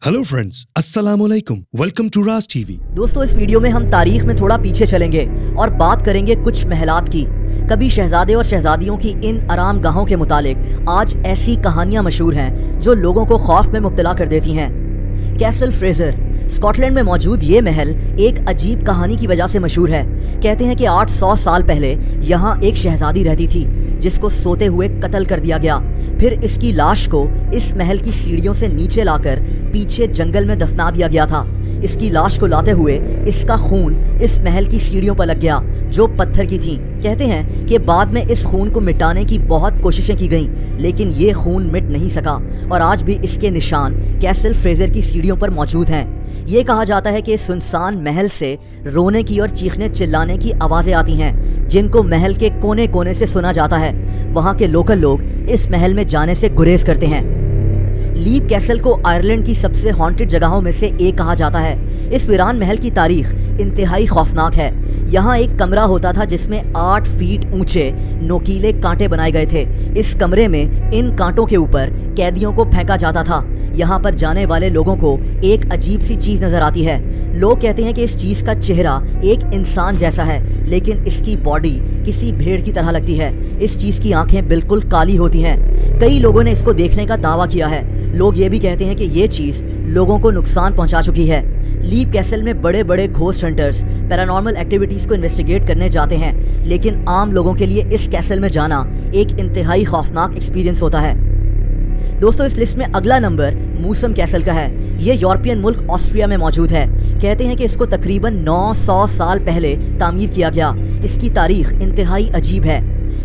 Hello friends, अस्सलाम वालेकुम, welcome to Raj TV. दोस्तों, इस वीडियो में हम तारीख में थोड़ा पीछे चलेंगे और बात करेंगे कुछ महलात की। कभी शहजादे और शहजादियों की इन आराम गाहों के मुतालिक आज ऐसी कहानियां मशहूर हैं जो लोगों को खौफ में मुब्तला कर देती हैं। कैसल फ्रेजर स्कॉटलैंड में मौजूद ये महल एक अजीब कहानी की वजह से मशहूर है। कहते हैं कि 800 साल पहले यहाँ एक शहजादी रहती थी जिसको सोते हुए कत्ल कर दिया गया। फिर इसकी लाश को इस महल की सीढ़ियों से नीचे लाकर पीछे जंगल में दफना दिया गया था। इसकी लाश को लाते हुए इसका खून इस महल की सीढ़ियों पर लग गया जो पत्थर की थी। कहते हैं कि बाद में इस खून को मिटाने की बहुत कोशिशें की गईं, लेकिन ये खून मिट नहीं सका और आज भी इसके निशान कैसल फ्रेजर की सीढ़ियों पर मौजूद हैं। ये कहा जाता है कि इस सुनसान महल से रोने की और चीखने चिल्लाने की आवाज़ें आती हैं जिनको महल के कोने कोने से सुना जाता है। वहाँ के लोकल लोग इस महल में जाने से गुरेज करते हैं। लीप कैसल को आयरलैंड की सबसे हॉन्टेड जगहों में से एक कहा जाता है। इस वीरान महल की तारीख इंतहाई खौफनाक है। यहाँ एक कमरा होता था जिसमें 8 फीट ऊंचे नोकीले कांटे बनाए गए थे। इस कमरे में इन कांटों के ऊपर कैदियों को फेंका जाता था। यहाँ पर जाने वाले लोगों को एक अजीब सी चीज नजर आती है। लोग कहते हैं कि इस चीज का चेहरा एक इंसान जैसा है, लेकिन इसकी बॉडी किसी भेड़ की तरह लगती है। इस चीज की आंखें बिल्कुल काली होती हैं। कई लोगों ने इसको देखने का दावा किया है। लोग ये भी कहते हैं कि ये चीज लोगों को नुकसान पहुंचा चुकी है। लीप कैसल में बड़े बड़े घोस्ट हंटर्स पैरानॉर्मल एक्टिविटीज को इन्वेस्टिगेट करने जाते हैं, लेकिन आम लोगों के लिए इस कैसल में जाना एक इंतहाई खौफनाक एक्सपीरियंस होता है। दोस्तों, इस लिस्ट में अगला नंबर मूसम कैसल का है। ये यूरोपियन मुल्क ऑस्ट्रिया में मौजूद है। कहते हैं कि इसको तकरीबन 900 साल पहले तामीर किया गया। इसकी तारीख इंतहाई अजीब है।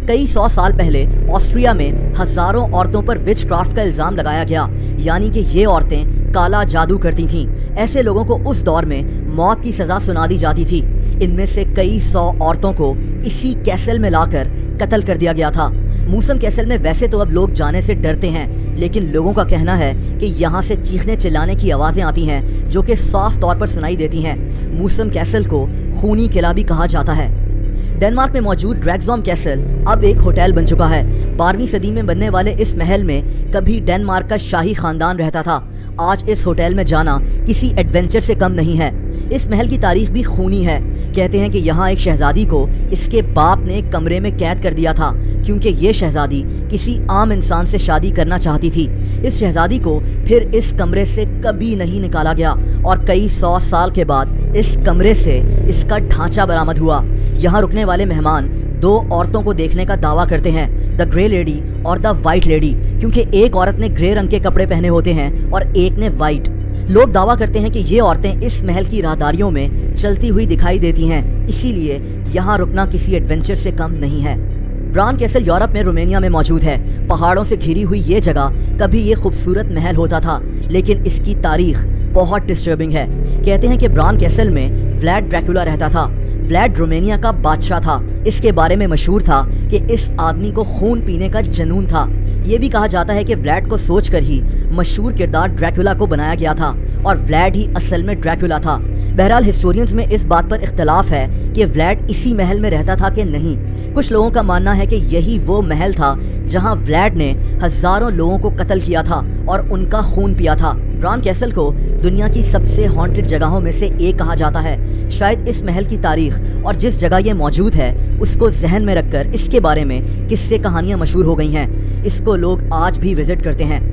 कई 100 साल पहले ऑस्ट्रिया में हजारों औरतों पर विच क्राफ्ट का इल्जाम लगाया गया, यानी कि ये औरतें काला जादू करती थीं। ऐसे लोगों को उस दौर में मौत की सजा सुना दी जाती थी। इनमें से कई 100 औरतों को इसी कैसल में लाकर कत्ल कर दिया गया था। मूसम कैसल में वैसे तो अब लोग जाने से डरते हैं, लेकिन लोगों का कहना है कि यहाँ से चीखने चिल्लाने की आवाज़ें आती हैं जो कि साफ तौर पर सुनाई देती हैं। मूसम कैसल को खूनी किला भी कहा जाता है। डेनमार्क में मौजूद ड्रैक्सडॉम कैसल अब एक होटल बन चुका है। 12वीं सदी में बनने वाले इस महल में कभी डेनमार्क का शाही खानदान रहता था। आज इस होटल में जाना किसी एडवेंचर से कम नहीं है। इस महल की तारीख भी खूनी है। कहते हैं कि यहाँ एक शहजादी को इसके बाप ने एक कमरे में कैद कर दिया था, क्योंकि ये शहजादी किसी आम इंसान से शादी करना चाहती थी। इस शहजादी को फिर इस कमरे से कभी नहीं निकाला गया और कई 100 साल के बाद इस कमरे से इसका ढांचा बरामद हुआ। यहाँ रुकने वाले मेहमान 2 औरतों को देखने का दावा करते हैं, द ग्रे लेडी और द वाइट लेडी, क्योंकि एक औरत ने ग्रे रंग के कपड़े पहने होते हैं और एक ने वाइट। लोग दावा करते हैं कि ये औरतें इस महल की राहदारियों में चलती हुई दिखाई देती हैं, इसीलिए यहाँ रुकना किसी एडवेंचर से कम नहीं है। ब्रान कैसल यूरोप में रोमानिया में मौजूद है। पहाड़ों से घिरी हुई ये जगह कभी ये खूबसूरत महल होता था, लेकिन इसकी तारीख बहुत डिस्टर्बिंग है। कहते हैं कि ब्रान कैसल में व्लाड ड्रैकुला रहता था। व्लाड रोमानिया का बादशाह था। इसके बारे में मशहूर था कि इस आदमी को खून पीने का जुनून था। ये भी कहा जाता है कि व्लाड को सोचकर ही मशहूर किरदार ड्रैकुला को बनाया गया था और व्लाड ही असल में ड्रैकुला था। बहरहाल हिस्टोरियंस में इस बात पर इख्तलाफ है कि व्लाड इसी महल में रहता था कि नहीं। कुछ लोगों का मानना है कि यही वो महल था जहां व्लाड ने हजारों लोगों को कत्ल किया था और उनका खून पिया था। ब्रान कैसल को दुनिया की सबसे हॉन्टेड जगहों में से एक कहा जाता है। शायद इस महल की तारीख और जिस जगह ये मौजूद है उसको जहन में रखकर इसके बारे में किस्से कहानियां मशहूर हो गई हैं। इसको लोग आज भी विजिट करते हैं।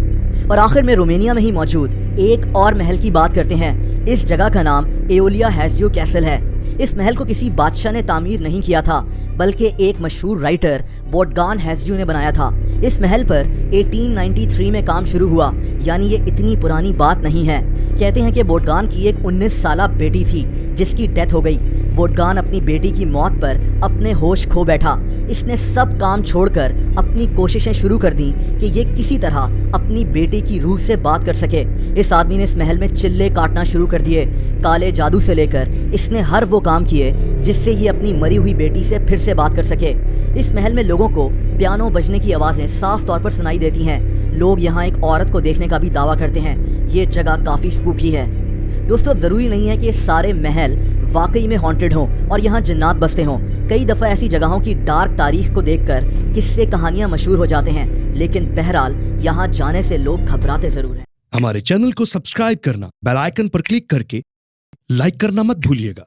और आखिर में रोमानिया में ही मौजूद एक और महल की बात करते हैं। इस जगह का नाम एओलिया हैज़ियो कैसल है। इस महल को किसी बादशाह ने तामीर नहीं किया था, बल्कि एक मशहूर राइटर बोटगान हैज़ियो ने बनाया था। इस महल पर 1893 में काम शुरू हुआ, यानी ये इतनी पुरानी बात नहीं है। कहते हैं कि बोटगान की एक 19 साला बेटी थी जिसकी डेथ हो गई। बोटगान अपनी बेटी की मौत पर अपने होश खो बैठा। इसने सब काम छोड़कर अपनी कोशिशें शुरू कर दी कि ये किसी तरह अपनी बेटी की रूह से बात कर सके। इस आदमी ने इस महल में चिल्ले काटना शुरू कर दिए। काले जादू से लेकर इसने हर वो काम किए जिससे ये अपनी मरी हुई बेटी से फिर से बात कर सके। इस महल में लोगों को पियानो बजने की आवाज़ें साफ तौर पर सुनाई देती हैं। लोग यहाँ एक औरत को देखने का भी दावा करते हैं। ये जगह काफ़ी स्पूकी है। दोस्तों, अब ज़रूरी नहीं है कि सारे महल वाकई में हॉन्टेड हों और यहाँ जिन्नात बसते हों। कई दफ़ा ऐसी जगहों की डार्क तारीख को देखकर किस्से कहानियाँ मशहूर हो जाते हैं, लेकिन बहरहाल यहाँ जाने से लोग घबराते ज़रूर हैं। हमारे चैनल को सब्सक्राइब करना, बेल आइकन पर क्लिक करके लाइक करना मत भूलिएगा।